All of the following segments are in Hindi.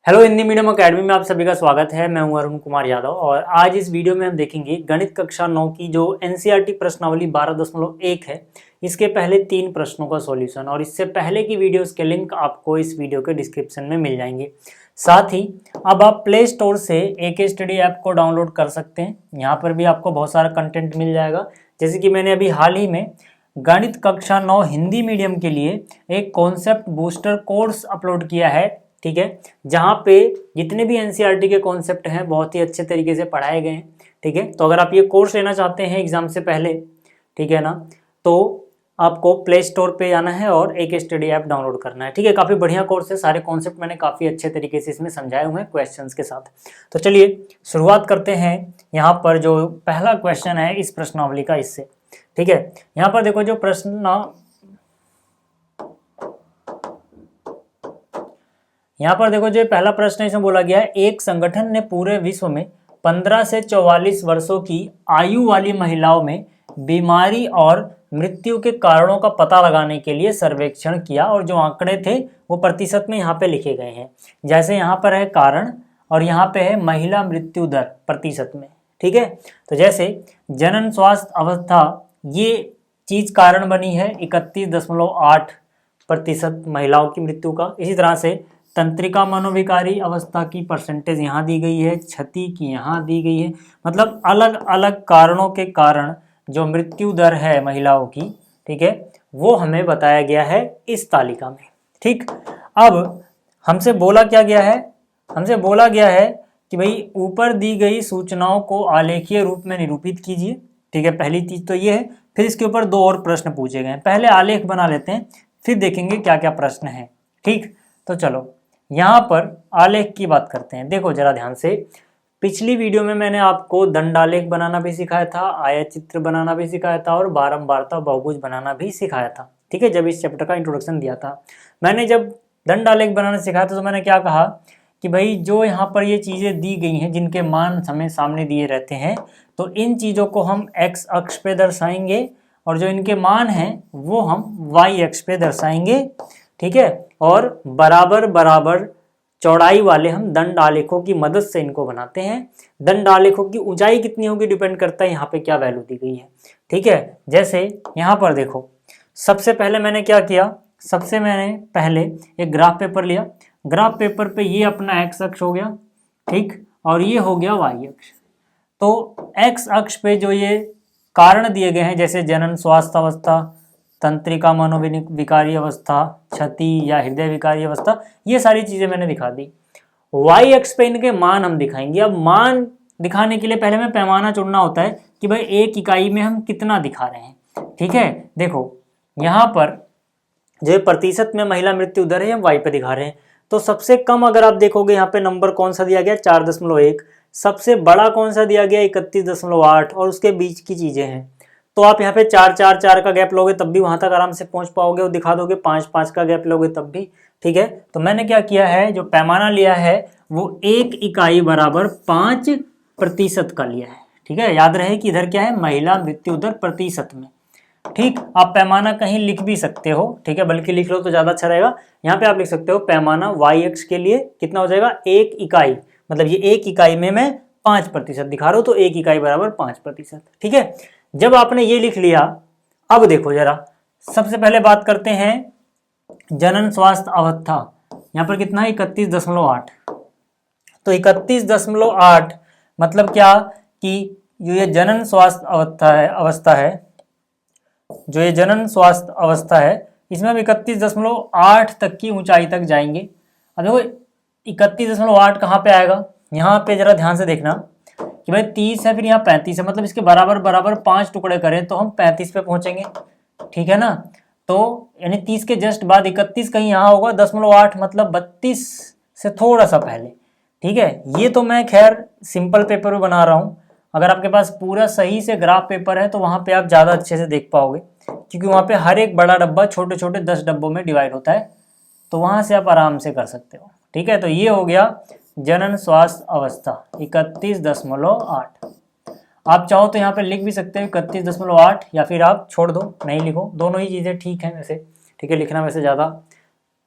हेलो हिंदी मीडियम अकेडमी में आप सभी का स्वागत है। मैं हूं अरुण कुमार यादव और आज इस वीडियो में हम देखेंगे गणित कक्षा 9 की जो एनसीईआरटी प्रश्नावली 12.1 है, इसके पहले 3 प्रश्नों का सॉल्यूशन। और इससे पहले की वीडियोस के लिंक आपको इस वीडियो के डिस्क्रिप्शन में मिल जाएंगे। साथ ही अब आप प्ले स्टोर से AK स्टडी ऐप को डाउनलोड कर सकते हैं। यहाँ पर भी आपको बहुत सारा कंटेंट मिल जाएगा। जैसे कि मैंने अभी हाल ही में गणित कक्षा 9 हिंदी मीडियम के लिए एक कॉन्सेप्ट बूस्टर कोर्स अपलोड किया है, ठीक है, जहाँ पे जितने भी एनसीईआरटी के कॉन्सेप्ट हैं बहुत ही अच्छे तरीके से पढ़ाए गए हैं, ठीक है। तो अगर आप ये कोर्स लेना चाहते हैं एग्जाम से पहले, ठीक है ना, तो आपको प्ले स्टोर पे आना है और AK स्टडी ऐप डाउनलोड करना है, ठीक है। काफ़ी बढ़िया कोर्स है, सारे कॉन्सेप्ट मैंने काफ़ी अच्छे तरीके से इसमें समझाए हुए हैं क्वेश्चंस के साथ। तो चलिए शुरुआत करते हैं। यहाँ पर जो पहला क्वेश्चन है इस प्रश्नावली का, इससे, ठीक है। यहाँ पर देखो जो प्रश्न, यहाँ पर देखो जो पहला प्रश्न इसमें बोला गया है, एक संगठन ने पूरे विश्व में 15 से 44 वर्षों की आयु वाली महिलाओं में बीमारी और मृत्यु के कारणों का पता लगाने के लिए सर्वेक्षण किया और जो आंकड़े थे वो प्रतिशत में यहाँ पे लिखे गए हैं। जैसे यहाँ पर है कारण और यहाँ पे है महिला मृत्यु दर प्रतिशत में, ठीक है। तो जैसे जनन स्वास्थ्य अवस्था ये चीज कारण बनी है 31.8% महिलाओं की मृत्यु का। इसी तरह से तंत्रिका मनोविकारी अवस्था की परसेंटेज यहाँ दी गई है, क्षति की यहाँ दी गई है। मतलब अलग अलग कारणों के कारण जो मृत्यु दर है महिलाओं की, ठीक है, वो हमें बताया गया है इस तालिका में, ठीक। अब हमसे बोला क्या गया है, हमसे बोला गया है कि भाई ऊपर दी गई सूचनाओं को आलेखीय रूप में निरूपित कीजिए, ठीक है। पहली चीज तो ये है। फिर इसके ऊपर 2 और प्रश्न पूछे गए हैं। पहले आलेख बना लेते हैं, फिर देखेंगे क्या क्या प्रश्न है, ठीक। तो चलो यहाँ पर आलेख की बात करते हैं। देखो जरा ध्यान से, पिछली वीडियो में मैंने आपको दंडालेख बनाना भी सिखाया था, आयत चित्र बनाना भी सिखाया था और बारंबारता बहुभुज बनाना भी सिखाया था, ठीक है। जब इस चैप्टर का इंट्रोडक्शन दिया था मैंने, जब दंडालेख बनाना सिखाया था तो मैंने क्या कहा कि भाई जो यहाँ पर ये चीज़ें दी गई हैं जिनके मान हमें सामने दिए रहते हैं, तो इन चीज़ों को हम x अक्ष पे दर्शाएंगे और जो इनके मान हैं वो हम y अक्ष पे दर्शाएंगे, ठीक है। और बराबर बराबर चौड़ाई वाले हम दंड आलेखों की मदद से इनको बनाते हैं। दंड आलेखों की ऊंचाई कितनी होगी डिपेंड करता है यहाँ पे क्या वैल्यू दी गई है, ठीक है। जैसे यहाँ पर देखो, सबसे पहले मैंने क्या किया, सबसे मैंने पहले एक ग्राफ पेपर लिया। ग्राफ पेपर पे ये अपना x अक्ष हो गया, ठीक, और ये हो गया y अक्ष। तो x अक्ष पे जो ये कारण दिए गए हैं जैसे जनन स्वास्थ्य अवस्था, तंत्रिका मनोविकारी अवस्था, क्षति या हृदय विकारी अवस्था, ये सारी चीजें मैंने दिखा दी। y अक्ष पे इनके मान हम दिखाएंगे। अब मान दिखाने के लिए पहले हमें पैमाना चुनना होता है कि भाई एक इकाई में हम कितना दिखा रहे हैं, ठीक है। देखो यहाँ पर जो प्रतिशत में महिला मृत्यु दर है हम y पे दिखा रहे हैं। तो सबसे कम अगर आप देखोगे यहाँ पे नंबर कौन सा दिया गया 4.1, सबसे बड़ा कौन सा दिया गया 31.8 और उसके बीच की चीजें हैं। तो आप यहाँ पे 4 का गैप लोगे तब भी वहां तक आराम से पहुंच पाओगे और दिखा दोगे। 5 का गैप लोगे तब भी, ठीक है। तो मैंने क्या किया है, जो पैमाना लिया है वो 1 इकाई बराबर 5% का लिया है, ठीक है। याद रहे कि इधर क्या है, महिला मृत्यु दर प्रतिशत में, ठीक। आप पैमाना कहीं लिख भी सकते हो, ठीक है, बल्कि लिख लो तो ज्यादा अच्छा रहेगा। यहाँ पे आप लिख सकते हो पैमाना y अक्ष के लिए कितना हो जाएगा 1 इकाई, मतलब ये 1 इकाई में मैं 5% दिखा रहा हूँ तो 1 इकाई बराबर 5%, ठीक है। जब आपने ये लिख लिया, अब देखो जरा, सबसे पहले बात करते हैं जनन स्वास्थ्य अवस्था। यहाँ पर कितना है 31.8। तो 31.8 मतलब क्या कि जो ये जनन स्वास्थ्य अवस्था है, जो ये जनन स्वास्थ्य अवस्था है इसमें हम 31.8 तक की ऊंचाई तक जाएंगे। अब देखो 31.8 कहाँ पे आएगा, यहाँ पे जरा ध्यान से देखना कि भाई 30 है, फिर यहाँ 35 है, मतलब इसके बराबर बराबर 5 टुकड़े करें तो हम 35 पे पहुंचेंगे, ठीक है ना। तो यानी 30 के जस्ट बाद 31 कहीं यहाँ होगा 0.8, मतलब 32 से थोड़ा सा पहले, ठीक है। ये तो मैं खैर सिंपल पेपर में बना रहा हूँ। अगर आपके पास पूरा सही से ग्राफ पेपर है तो वहाँ पे आप ज़्यादा अच्छे से देख पाओगे, क्योंकि वहाँ पे हर एक बड़ा डब्बा छोटे छोटे 10 डब्बों में डिवाइड होता है, तो वहाँ से आप आराम से कर सकते हो, ठीक है। तो ये हो गया जनन स्वास्थ्य अवस्था 31.8। आप चाहो तो यहाँ पे लिख भी सकते हो 31.8 या फिर आप छोड़ दो, नहीं लिखो, दोनों ही चीज़ें ठीक हैं वैसे, ठीक है। लिखना वैसे ज़्यादा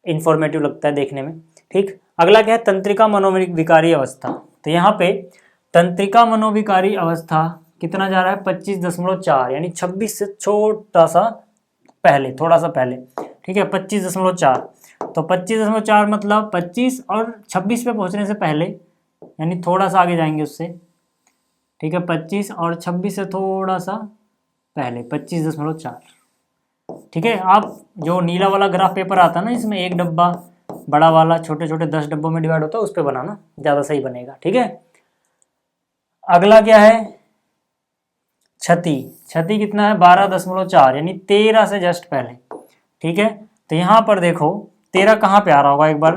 इन्फॉर्मेटिव लगता है देखने में, ठीक। अगला क्या है, तंत्रिका मनोविकारी अवस्था। तो यहाँ पे तंत्रिका मनोविकारी अवस्था कितना जा रहा है, 25.4, यानी 26 से छोटा सा पहले, थोड़ा सा पहले, ठीक है, 25.4। तो 25.4 मतलब 25 और 26 पे पहुंचने से पहले, यानी थोड़ा सा आगे जाएंगे उससे, ठीक है, 25 और 26 से थोड़ा सा पहले 25.4, ठीक है। आप जो नीला वाला ग्राफ पेपर आता है ना, इसमें एक डब्बा बड़ा वाला छोटे छोटे 10 डब्बों में डिवाइड होता है, उस पर बनाना ज़्यादा सही बनेगा, ठीक है। अगला क्या है, क्षति। क्षति कितना है, 12.4, यानी 13 से जस्ट पहले, ठीक है। तो यहाँ पर देखो 13 कहाँ पे आ रहा होगा, एक बार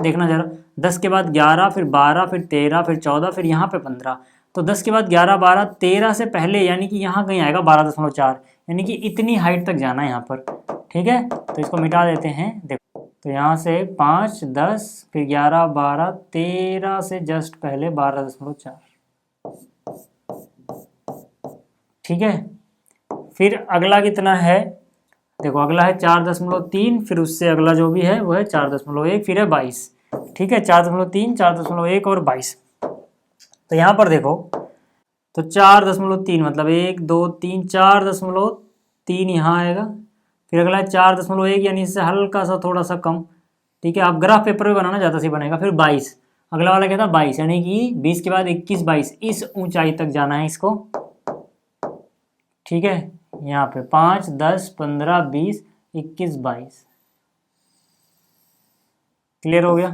देखना जरा। 10 के बाद 11, फिर 12, फिर 13, फिर 14, फिर यहाँ पे 15। तो 10 के बाद 11, 12, 13 से पहले, यानी कि यहाँ कहीं आएगा 12.4, यानी कि इतनी हाइट तक जाना है यहाँ पर, ठीक है। तो इसको मिटा देते हैं, देखो। तो यहाँ से 5, 10, फिर 11, 12, 13 से जस्ट पहले 12.4, ठीक है। फिर अगला कितना है, देखो अगला है 4.3, फिर उससे अगला जो भी है वो है 4.1, फिर है 22, ठीक है। 4.3, 4.1 और 22। तो यहाँ पर देखो, तो 4.3 मतलब 1, 2, 3, 4.3 यहाँ आएगा, फिर अगला है 4.1, यानी इससे हल्का सा थोड़ा सा कम, ठीक है। आप ग्राफ पेपर में बनाना ज़्यादा सही बनेगा। फिर 22, अगला वाला क्या था 22, यानी कि 20 के बाद 21, 22, इस ऊंचाई तक जाना है इसको, ठीक है। यहाँ पे 5, 10, 15, 20, 21, 22, क्लियर हो गया।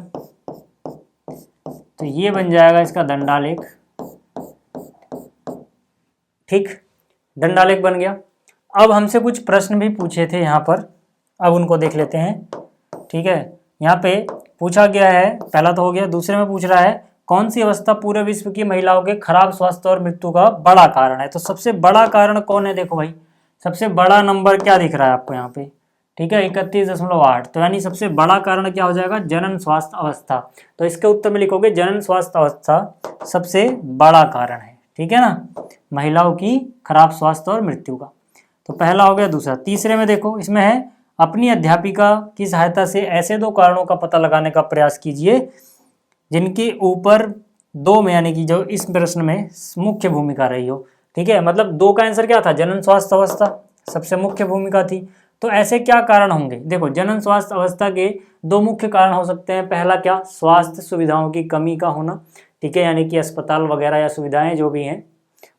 तो ये बन जाएगा इसका दंडालेख, ठीक, दंडालेख बन गया। अब हमसे कुछ प्रश्न भी पूछे थे यहाँ पर, अब उनको देख लेते हैं, ठीक है। यहाँ पे पूछा गया है, पहला तो हो गया, दूसरे में पूछ रहा है कौन सी अवस्था पूरे विश्व की महिलाओं के खराब स्वास्थ्य और मृत्यु का बड़ा कारण है। तो सबसे बड़ा कारण कौन है, देखो भाई, सबसे बड़ा नंबर क्या दिख रहा है आपको यहाँ पे, ठीक है, 31.8। तो यानी सबसे बड़ा कारण क्या हो जाएगा, जनन स्वास्थ्य अवस्था। तो इसके उत्तर में लिखोगे जनन स्वास्थ्य अवस्था सबसे बड़ा कारण है, ठीक है ना, महिलाओं की खराब स्वास्थ्य और मृत्यु का। तो पहला हो गया। दूसरा, तीसरे में देखो, इसमें है अपनी अध्यापिका की सहायता से ऐसे 2 कारणों का पता लगाने का प्रयास कीजिए जिनके ऊपर 2 में, यानी कि जो इस प्रश्न में मुख्य भूमिका रही हो, ठीक है। मतलब 2 का आंसर क्या था, जनन स्वास्थ्य अवस्था सबसे मुख्य भूमिका थी। तो ऐसे क्या कारण होंगे, देखो जनन स्वास्थ्य अवस्था के 2 मुख्य कारण हो सकते हैं। पहला क्या, स्वास्थ्य सुविधाओं की कमी का होना, ठीक है, यानी कि अस्पताल वगैरह या सुविधाएं जो भी हैं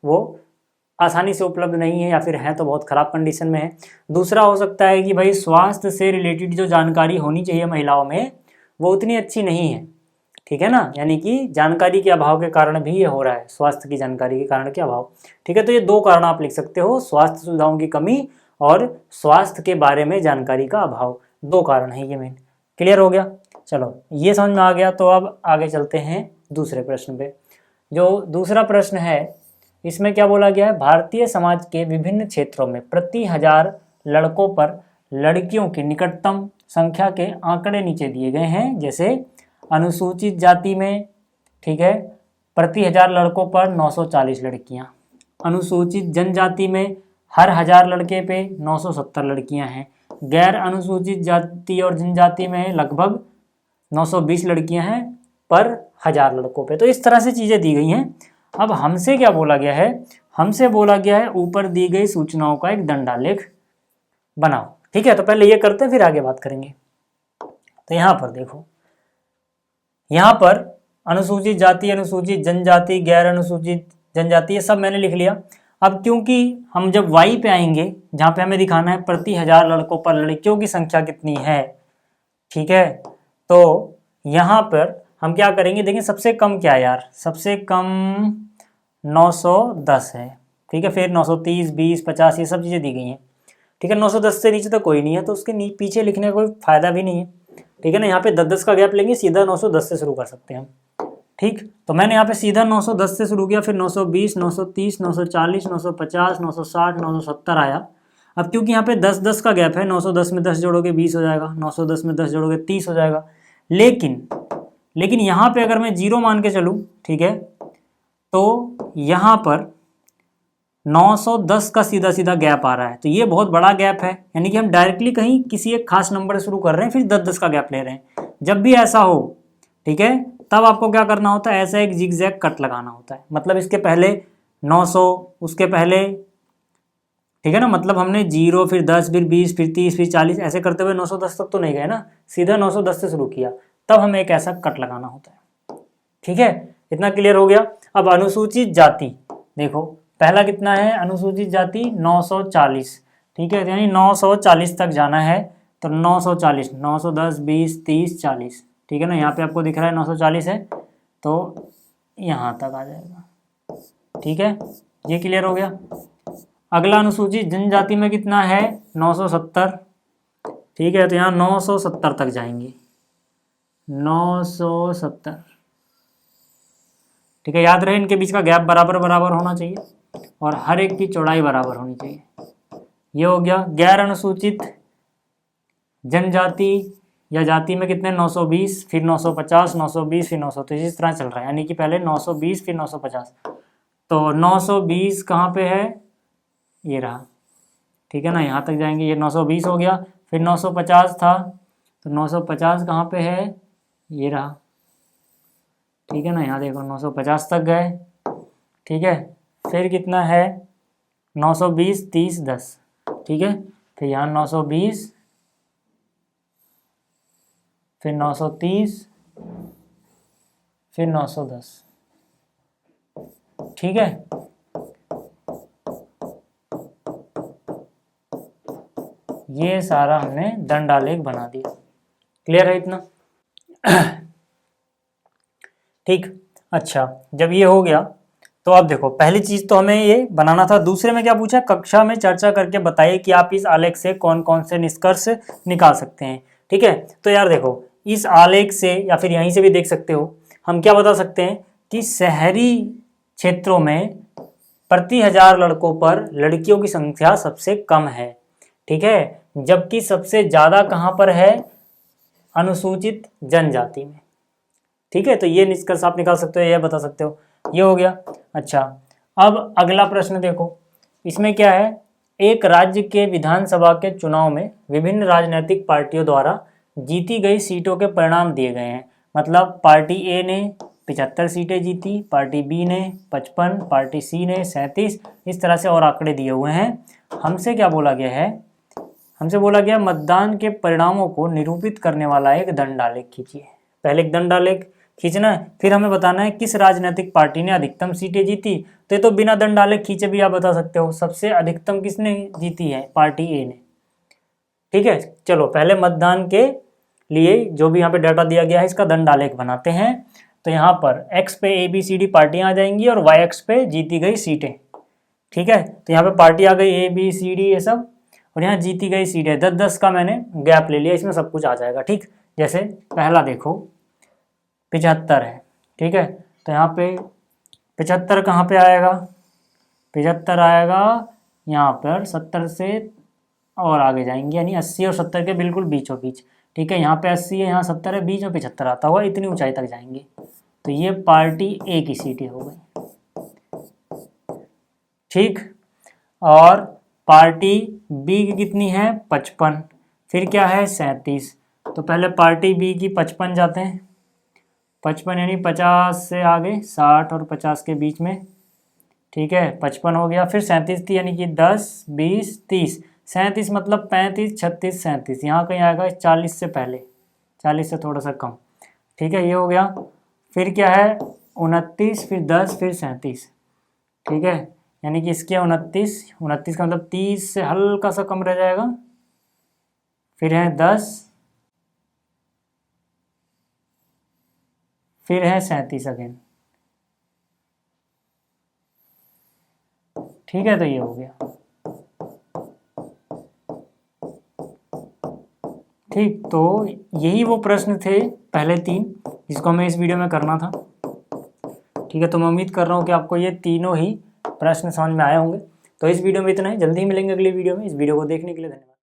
वो आसानी से उपलब्ध नहीं है, या फिर है तो बहुत ख़राब कंडीशन में है। दूसरा हो सकता है कि भाई स्वास्थ्य से रिलेटेड जो जानकारी होनी चाहिए महिलाओं में वो उतनी अच्छी नहीं है, ठीक है ना, यानी कि जानकारी के अभाव के कारण भी ये हो रहा है, स्वास्थ्य की जानकारी के कारण के अभाव, ठीक है। तो ये 2 कारण आप लिख सकते हो, स्वास्थ्य सुविधाओं की कमी और स्वास्थ्य के बारे में जानकारी का अभाव, 2 कारण है ये मेन। क्लियर हो गया, चलो ये समझ में आ गया। तो अब आगे चलते हैं दूसरे प्रश्न पे। जो दूसरा प्रश्न है इसमें क्या बोला गया है, भारतीय समाज के विभिन्न क्षेत्रों में प्रति 1000 लड़कों पर लड़कियों की निकटतम संख्या के आंकड़े नीचे दिए गए हैं। जैसे अनुसूचित जाति में, ठीक है, प्रति 1000 लड़कों पर 940 लड़कियां, अनुसूचित जनजाति में हर 1000 लड़के पे 970 लड़कियां हैं, गैर अनुसूचित जाति और जनजाति में लगभग 920 लड़कियां हैं पर 1000 लड़कों पे। तो इस तरह से चीज़ें दी गई हैं। अब हमसे क्या बोला गया है, हमसे बोला गया है ऊपर दी गई सूचनाओं का एक दंडालेख बनाओ, ठीक है। तो पहले ये करते हैं फिर आगे बात करेंगे। तो यहाँ पर देखो, यहाँ पर अनुसूचित जाति, अनुसूचित जनजाति, गैर अनुसूचित जनजाति, ये सब मैंने लिख लिया। अब क्योंकि हम जब वाई पे आएंगे जहाँ पे हमें दिखाना है प्रति 1000 लड़कों पर लड़कियों की संख्या कितनी है, ठीक है, तो यहाँ पर हम क्या करेंगे, देखिए सबसे कम क्या है यार, सबसे कम 910 है, ठीक है, फिर 930, 20, 50 ये सब चीज़ें दी गई हैं, ठीक है। 910 से नीचे तो कोई नहीं है, तो उसके पीछे लिखने का कोई फायदा भी नहीं है, ठीक है ना। यहाँ पे 10-10 का गैप लेंगे, सीधा 910 से शुरू कर सकते हैं हम, ठीक। तो मैंने यहाँ पे सीधा 910 से शुरू किया, फिर 920, 930, 940, 950, 960, 970 आया। अब क्योंकि यहाँ पे 10-10 का गैप है, 910 में 10 जोड़ोगे 20 हो जाएगा, 910 में 10 जोड़ोगे 30 हो जाएगा। लेकिन यहाँ पे अगर मैं 0 मान के चलूँ, ठीक है, तो यहाँ पर 910 का सीधा सीधा गैप आ रहा है, तो ये बहुत बड़ा गैप है, यानी कि हम डायरेक्टली कहीं किसी एक खास नंबर से शुरू कर रहे हैं फिर 10-10 का गैप ले रहे हैं। जब भी ऐसा हो, ठीक है, तब आपको क्या करना होता है, ऐसा एक जिगजैग कट लगाना होता है। मतलब इसके पहले 900, उसके पहले, ठीक है ना, मतलब हमने 0 फिर 10 फिर 20 फिर 30 फिर 40 ऐसे करते हुए 910 तक तो नहीं गए ना, सीधा 910 से शुरू किया, तब हमें एक ऐसा कट लगाना होता है। ठीक है, इतना क्लियर हो गया। अब अनुसूचित जाति देखो, पहला कितना है, अनुसूचित जाति 940, ठीक है, यानी 940 तक जाना है, तो 940, 910 20 30 40, ठीक है ना, यहाँ पे आपको दिख रहा है 940 है, तो यहाँ तक आ जाएगा। ठीक है, ये क्लियर हो गया। अगला अनुसूचित जनजाति में कितना है, 970, ठीक है, तो यहाँ 970 तक जाएंगे, 970, ठीक है, याद रहे इनके बीच का गैप बराबर बराबर होना चाहिए और हर एक की चौड़ाई बराबर होनी चाहिए। ये हो गया। गैर अनुसूचित जनजाति या जाति में कितने, 920 फिर 950 920 फिर 930, इस तरह चल रहा है, यानी कि पहले 920 फिर 950, तो 920 कहाँ पे है, ये रहा, ठीक है ना, यहाँ तक जाएंगे, ये 920 हो गया। फिर 950 था, तो 950 कहाँ पे है, ये रहा, ठीक है ना, यहाँ देखो 950 तक गए। ठीक है, फिर कितना है, 920 30 10, ठीक है, फिर यहाँ 920 फिर 930 फिर 910, ठीक है। ये सारा हमने दंडालेख बना दिया, क्लियर है इतना। ठीक, अच्छा, जब ये हो गया तो अब देखो, पहली चीज तो हमें ये बनाना था। दूसरे में क्या पूछा, कक्षा में चर्चा करके बताइए कि आप इस आलेख से कौन कौन से निष्कर्ष निकाल सकते हैं। ठीक है, तो यार देखो, इस आलेख से या फिर यहीं से भी देख सकते हो, हम क्या बता सकते हैं कि शहरी क्षेत्रों में प्रति 1000 लड़कों पर लड़कियों की संख्या सबसे कम है। ठीक है, जबकि सबसे ज्यादा कहाँ पर है, अनुसूचित जनजाति में। ठीक है, तो ये निष्कर्ष आप निकाल सकते हो, यह बता सकते हो। ये हो गया। अच्छा, अब अगला प्रश्न देखो, इसमें क्या है, एक राज्य के विधानसभा के चुनाव में विभिन्न राजनीतिक पार्टियों द्वारा जीती गई सीटों के परिणाम दिए गए हैं। मतलब पार्टी ए ने 75 सीटें जीती, पार्टी बी ने 55, पार्टी सी ने 37, इस तरह से और आंकड़े दिए हुए हैं। हमसे क्या बोला गया है, हमसे बोला गया मंतदान के परिणामों को निरूपित करने वाला एक दंडालेख खींचिए। पहले एक दंडालेख खींचना है, फिर हमें बताना है किस राजनीतिक पार्टी ने अधिकतम सीटें जीती। तो ये तो बिना दंडालेख खींचे भी आप बता सकते हो, सबसे अधिकतम किसने जीती है, पार्टी ए ने। ठीक है, चलो पहले मतदान के लिए जो भी यहाँ पे डाटा दिया गया है इसका दंडालेख बनाते हैं। तो यहाँ पर एक्स पे ए बी सी डी पार्टियां आ जाएंगी और वाई एक्स पे जीती गई सीटें। ठीक है, तो यहाँ पे पार्टी आ गई ए बी सी डी ये सब, और यहाँ जीती गई सीटें 10-10 का मैंने गैप ले लिया, इसमें सब कुछ आ जाएगा। ठीक, जैसे पहला देखो 75 है, ठीक है, तो यहाँ पे 75 कहाँ पे आएगा, 75 आएगा यहाँ पर 70 से और आगे जाएंगे, यानी 80 और 70 के बिल्कुल बीचों बीच। ठीक है, यहाँ पे 80 है, यहाँ 70 है, बीच में 75 आता हुआ इतनी ऊंचाई तक जाएंगे। तो ये पार्टी ए की सीटें हो गई। ठीक, और पार्टी बी की कितनी है, 55, फिर क्या है 37। तो पहले पार्टी बी की 55 जाते हैं, 55 यानी 50 से आगे 60 और 50 के बीच में। ठीक है, 55 हो गया, फिर 37 थी, यानी कि 10 20 30, 37 मतलब 35 36 37, यहाँ कहीं आएगा 40 से पहले, 40 से थोड़ा सा कम। ठीक है, ये हो गया। फिर क्या है 29, फिर 10 फिर 37। ठीक है, यानी कि इसके 29 का मतलब 30 से हल्का सा कम रह जाएगा, फिर है 10, फिर है 37 अगेन। ठीक है, तो ये हो गया। ठीक, तो यही वो प्रश्न थे पहले 3 जिसको हमें इस वीडियो में करना था। ठीक है, तो मैं उम्मीद कर रहा हूँ कि आपको ये तीनों ही प्रश्न समझ में आए होंगे। तो इस वीडियो में इतना ही, जल्दी ही मिलेंगे अगली वीडियो में। इस वीडियो को देखने के लिए धन्यवाद।